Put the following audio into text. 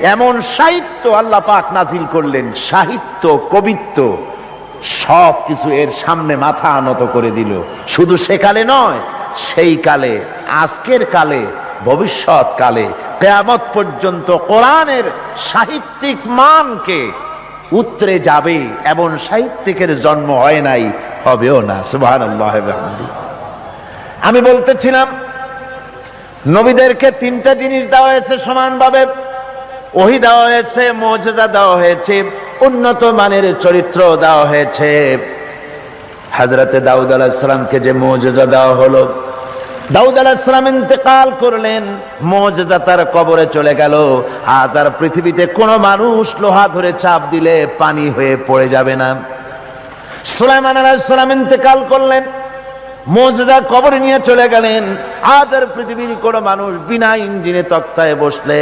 এমন সাহিত্য আল্লাহ পাক নাজিল করলেন, সাহিত্য কবিত্ব সব কিছু এর সামনে মাথা নত করে দিল। শুধু সেকালে নয়, সেই কালে, আজকের কালে, ভবিষ্যৎ কালে, কিয়ামত পর্যন্ত কোরআনের সাহিত্যিক মানকে উতরে যাবে, এমন সাহিত্যিকের জন্ম হয় নাই, হবেও না। সুবহানাল্লাহ। আমি বলতেছিলাম নবীদেরকে তিনটা জিনিস দেওয়া হয়েছে সমানভাবে। ওহী দেওয়া হয়েছে, মুজিজা দেওয়া হয়েছে, উন্নত মানের চরিত্র দেওয়া হয়েছে। হযরতে দাউদ আলাইহিস সালামকে যে মুজিজা দেওয়া হলো, দাউদ আলাইহিস সালাম ইন্তেকাল করলেন, মুজিজা তার কবরে চলে গেল। আজ আর পৃথিবীতে কোন মানুষ লোহা ধরে চাপ দিলে পানি হয়ে পড়ে যাবে না। সুলাইমান আলাইহিস সালাম ইন্তেকাল করলেন, মুজিজা কবরে নিয়ে চলে গেলেন। আজ আর পৃথিবীর কোন মানুষ বিনা ইঞ্জিনে তক্তায় বসলে